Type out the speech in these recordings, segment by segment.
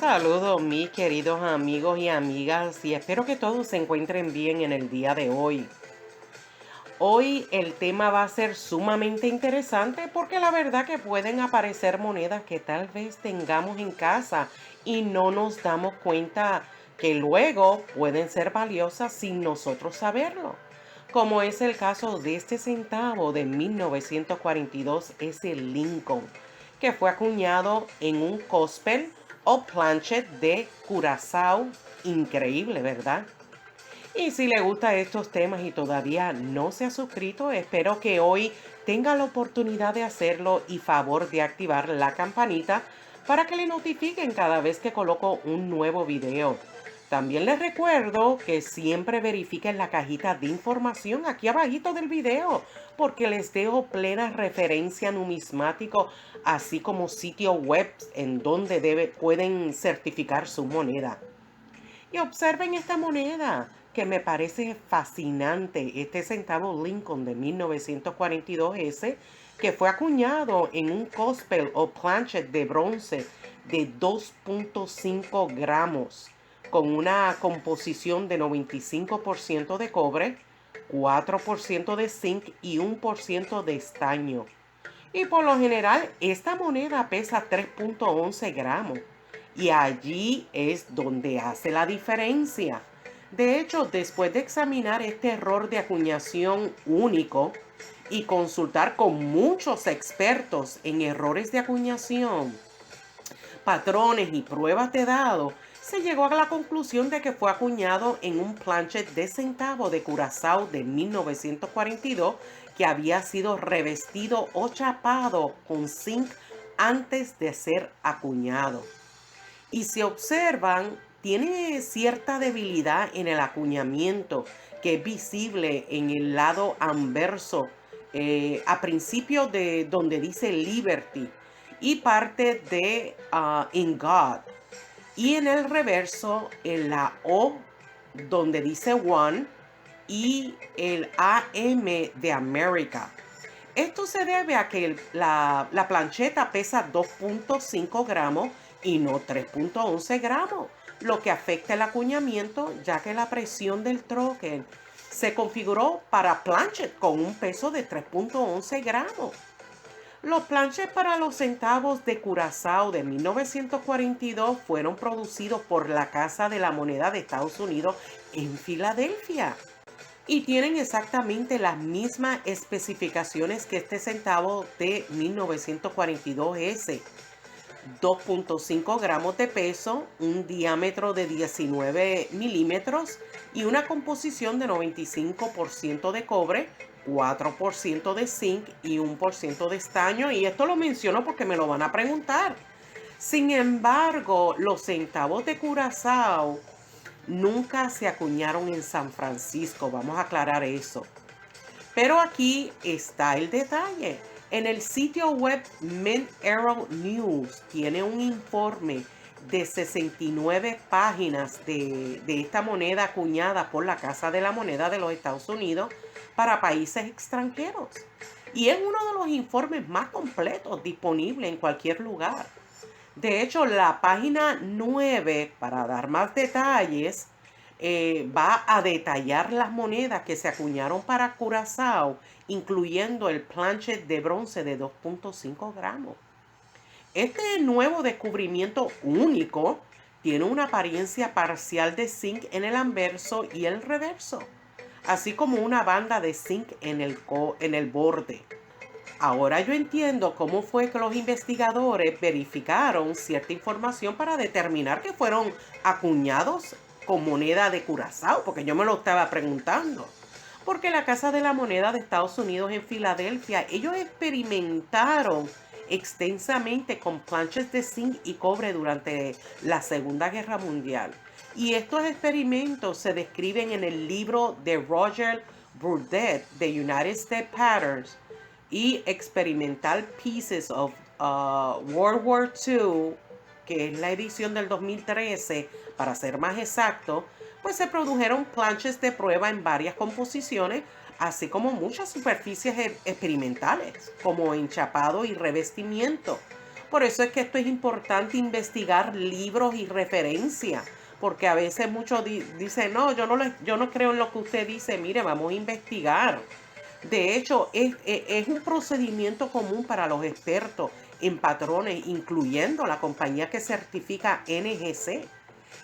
Saludos mis queridos amigos y amigas y espero que todos se encuentren bien en el día de hoy. Hoy el tema va a ser sumamente interesante porque la verdad que pueden aparecer monedas que tal vez tengamos en casa y no nos damos cuenta que luego pueden ser valiosas sin nosotros saberlo. Como es el caso de este centavo de 1942, ese Lincoln, que fue acuñado en un cospel o planchet de Curazao. Increíble, ¿verdad? Y si le gustan estos temas y todavía no se ha suscrito, espero que hoy tenga la oportunidad de hacerlo y favor de activar la campanita para que le notifiquen cada vez que coloco un nuevo video. También les recuerdo que siempre verifiquen la cajita de información aquí abajito del video, porque les dejo plena referencia numismático, así como sitio web en donde pueden certificar su moneda. Y observen esta moneda, que me parece fascinante, este centavo Lincoln de 1942S, que fue acuñado en un cospel o planchet de bronce de 2.5 gramos, con una composición de 95% de cobre, 4% de zinc y 1% de estaño. Y por lo general, esta moneda pesa 3.11 gramos. Y allí es donde hace la diferencia. De hecho, después de examinar este error de acuñación único y consultar con muchos expertos en errores de acuñación, patrones y pruebas de dado, se llegó a la conclusión de que fue acuñado en un planchet de centavo de Curazao de 1942 que había sido revestido o chapado con zinc antes de ser acuñado. Y si observan, tiene cierta debilidad en el acuñamiento que es visible en el lado anverso, a principio de donde dice Liberty y parte de In God. Y en el reverso, en la O, donde dice One, y el AM de América. Esto se debe a que la plancheta pesa 2.5 gramos y no 3.11 gramos, lo que afecta el acuñamiento, ya que la presión del troquel se configuró para planchet con un peso de 3.11 gramos. Los planches para los centavos de Curazao de 1942 fueron producidos por la Casa de la Moneda de Estados Unidos en Filadelfia y tienen exactamente las mismas especificaciones que este centavo de 1942S. 2.5 gramos de peso, un diámetro de 19 milímetros y una composición de 95% de cobre, 4% de zinc y 1% de estaño. Y esto lo menciono porque me lo van a preguntar. Sin embargo, los centavos de Curazao nunca se acuñaron en San Francisco. Vamos a aclarar eso. Pero aquí está el detalle. En el sitio web Mint Arrow News tiene un informe de 69 páginas de esta moneda acuñada por la Casa de la Moneda de los Estados Unidos para países extranjeros. Y es uno de los informes más completos disponibles en cualquier lugar. De hecho, la página 9, para dar más detalles, va a detallar las monedas que se acuñaron para Curazao, incluyendo el planchet de bronce de 2.5 gramos. Este nuevo descubrimiento único tiene una apariencia parcial de zinc en el anverso y el reverso, así como una banda de zinc en el borde. Ahora yo entiendo cómo fue que los investigadores verificaron cierta información para determinar que fueron acuñados con moneda de Curazao, porque yo me lo estaba preguntando. Porque la Casa de la Moneda de Estados Unidos en Filadelfia, ellos experimentaron extensamente con planches de zinc y cobre durante la Segunda Guerra Mundial. Y estos experimentos se describen en el libro de Roger Burdett, The United States Patterns, y Experimental Pieces of World War II, que es la edición del 2013, para ser más exacto, pues se produjeron planches de prueba en varias composiciones, así como muchas superficies experimentales, como enchapado y revestimiento, Por eso es que esto es importante investigar libros y referencias, porque a veces muchos dicen, no, yo no creo en lo que usted dice, mire, vamos a investigar. De hecho, es un procedimiento común para los expertos en patrones, incluyendo la compañía que certifica NGC.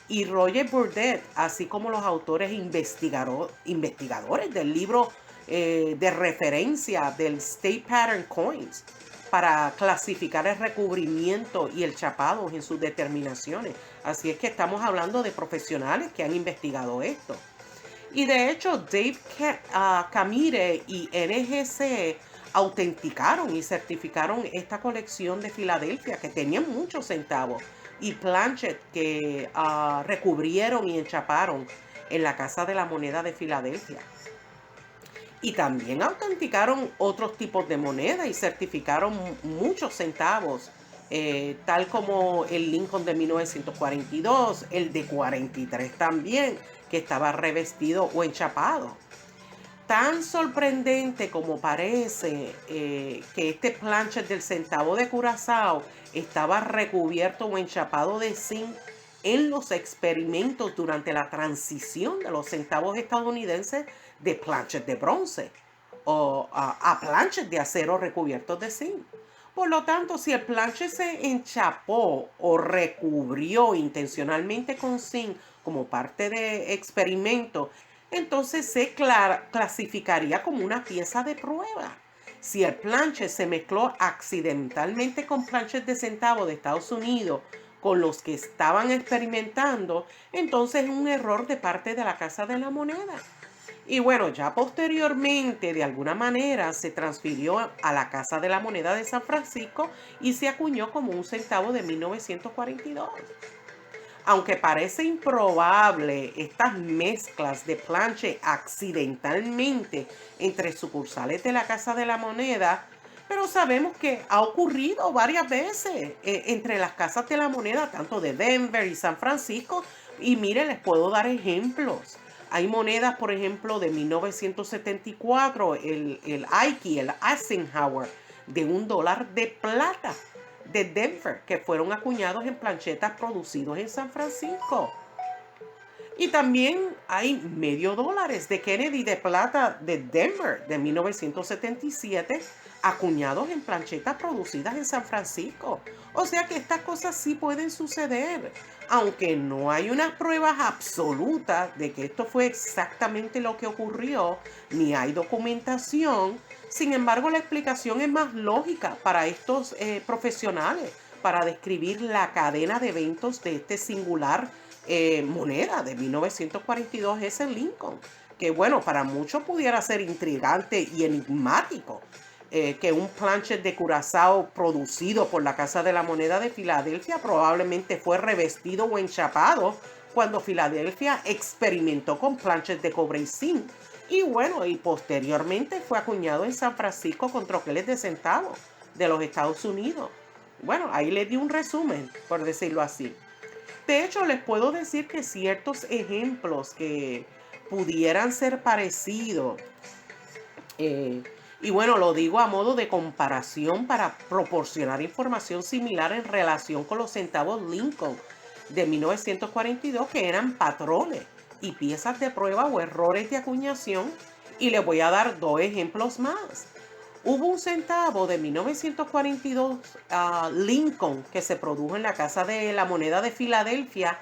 Y Roger Burdett, así como los autores investigadores del libro de referencia del State Pattern Coins, para clasificar el recubrimiento y el chapado en sus determinaciones. Así es que estamos hablando de profesionales que han investigado esto. Y de hecho, Dave Camire y NGC autenticaron y certificaron esta colección de Filadelfia, que tenían muchos centavos, y Planchet, que recubrieron y enchaparon en la Casa de la Moneda de Filadelfia. Y también autenticaron otros tipos de moneda y certificaron muchos centavos, tal como el Lincoln de 1942, el de 43 también, que estaba revestido o enchapado. Tan sorprendente como parece que este Planchet del centavo de Curazao estaba recubierto o enchapado de zinc en los experimentos durante la transición de los centavos estadounidenses de Planchet de bronce o a Planchet de acero recubiertos de zinc. Por lo tanto, si el Planchet se enchapó o recubrió intencionalmente con zinc como parte de experimento, entonces se clasificaría como una pieza de prueba. Si el Planchet se mezcló accidentalmente con Planchet de centavo de Estados Unidos con los que estaban experimentando, entonces es un error de parte de la Casa de la Moneda. Y bueno, ya posteriormente, de alguna manera, se transfirió a la Casa de la Moneda de San Francisco y se acuñó como un centavo de 1942. Aunque parece improbable estas mezclas de Planchet accidentalmente entre sucursales de la Casa de la Moneda, pero sabemos que ha ocurrido varias veces entre las casas de la moneda, tanto de Denver y San Francisco, y mire, les puedo dar ejemplos. Hay monedas, por ejemplo, de 1974, el Ike, el Eisenhower, de $1 de plata de Denver, que fueron acuñados en planchetas producidos en San Francisco. Y también hay $0.50 de Kennedy de plata de Denver de 1977, acuñados en planchetas producidas en San Francisco. O sea que estas cosas sí pueden suceder, aunque no hay unas pruebas absolutas de que esto fue exactamente lo que ocurrió, ni hay documentación. Sin embargo, la explicación es más lógica para estos profesionales, para describir la cadena de eventos de este singular moneda de 1942, ese Lincoln, que bueno, para muchos pudiera ser intrigante y enigmático, que un Planchet de Curazao producido por la Casa de la Moneda de Filadelfia probablemente fue revestido o enchapado cuando Filadelfia experimentó con Planchet de cobre y zinc. Y bueno, y posteriormente fue acuñado en San Francisco con troqueles de centavos de los Estados Unidos. Bueno, ahí les di un resumen, por decirlo así. De hecho, les puedo decir que ciertos ejemplos que pudieran ser parecidos, y bueno, lo digo a modo de comparación para proporcionar información similar en relación con los centavos Lincoln de 1942, que eran patrones y piezas de prueba o errores de acuñación, y les voy a dar dos ejemplos más. Hubo un centavo de 1942 Lincoln que se produjo en la Casa de la Moneda de Filadelfia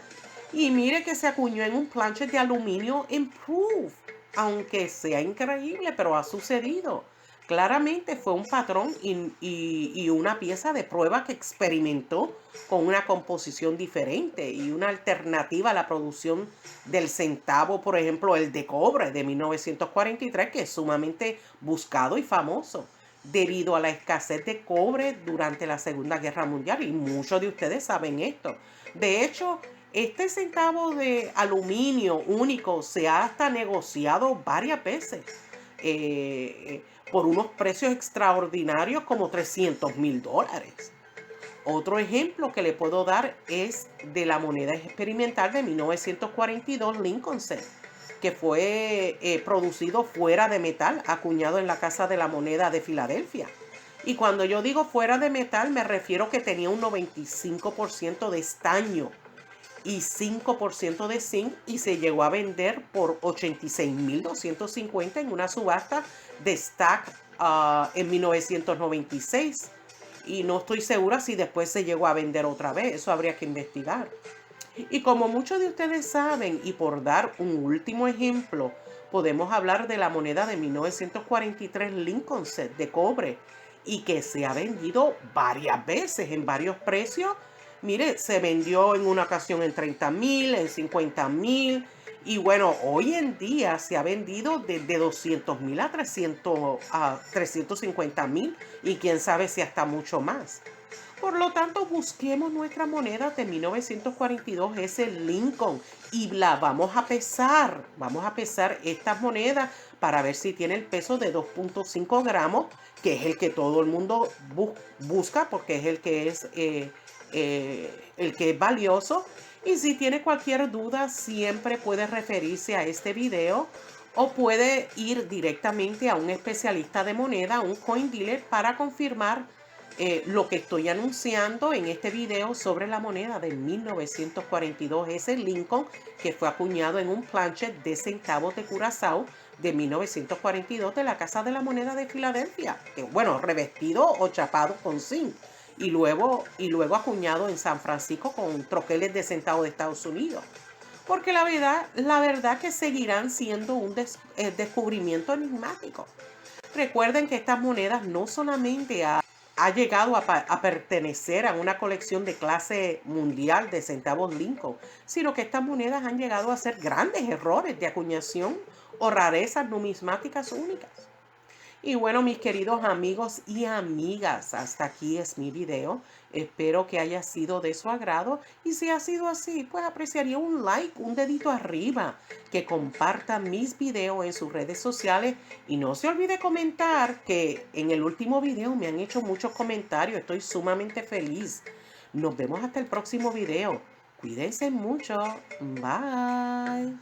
y mire que se acuñó en un Planchet de aluminio Improved, aunque sea increíble, pero ha sucedido. Claramente fue un patrón y una pieza de prueba que experimentó con una composición diferente y una alternativa a la producción del centavo, por ejemplo, el de cobre de 1943, que es sumamente buscado y famoso debido a la escasez de cobre durante la Segunda Guerra Mundial, y muchos de ustedes saben esto. De hecho, este centavo de aluminio único se ha hasta negociado varias veces por unos precios extraordinarios como $300,000. Otro ejemplo que le puedo dar es de la moneda experimental de 1942 Lincoln Cent, que fue producido fuera de metal, acuñado en la Casa de la Moneda de Filadelfia. Y cuando yo digo fuera de metal, me refiero que tenía un 95% de estaño y 5% de zinc y se llegó a vender por 86.250 en una subasta de Stack en 1996. Y no estoy segura si después se llegó a vender otra vez, eso habría que investigar. Y como muchos de ustedes saben, y por dar un último ejemplo, podemos hablar de la moneda de 1943 Lincoln Set de cobre y que se ha vendido varias veces en varios precios. Mire, se vendió en una ocasión en 30.000, en 50.000 y bueno, hoy en día se ha vendido desde 200.000 a 350.000 y quién sabe si hasta mucho más. Por lo tanto, busquemos nuestra moneda de 1942, ese Lincoln, y la vamos a pesar. Vamos a pesar estas monedas para ver si tiene el peso de 2.5 gramos, que es el que todo el mundo busca porque es el que es valioso. Y si tiene cualquier duda, siempre puede referirse a este video o puede ir directamente a un especialista de moneda, un coin dealer, para confirmar lo que estoy anunciando en este video sobre la moneda de 1942, ese Lincoln que fue acuñado en un planchet de centavos de Curazao de 1942 de la Casa de la Moneda de Filadelfia, que bueno, revestido o chapado con zinc y luego acuñado en San Francisco con troqueles de centavos de Estados Unidos. Porque la verdad que seguirán siendo un descubrimiento enigmático. Recuerden que estas monedas no solamente ha llegado a pertenecer a una colección de clase mundial de centavos Lincoln, sino que estas monedas han llegado a ser grandes errores de acuñación o rarezas numismáticas únicas. Y bueno, mis queridos amigos y amigas, hasta aquí es mi video. Espero que haya sido de su agrado y si ha sido así, pues apreciaría un like, un dedito arriba, que compartan mis videos en sus redes sociales y no se olvide comentar que en el último video me han hecho muchos comentarios. Estoy sumamente feliz. Nos vemos hasta el próximo video. Cuídense mucho. Bye.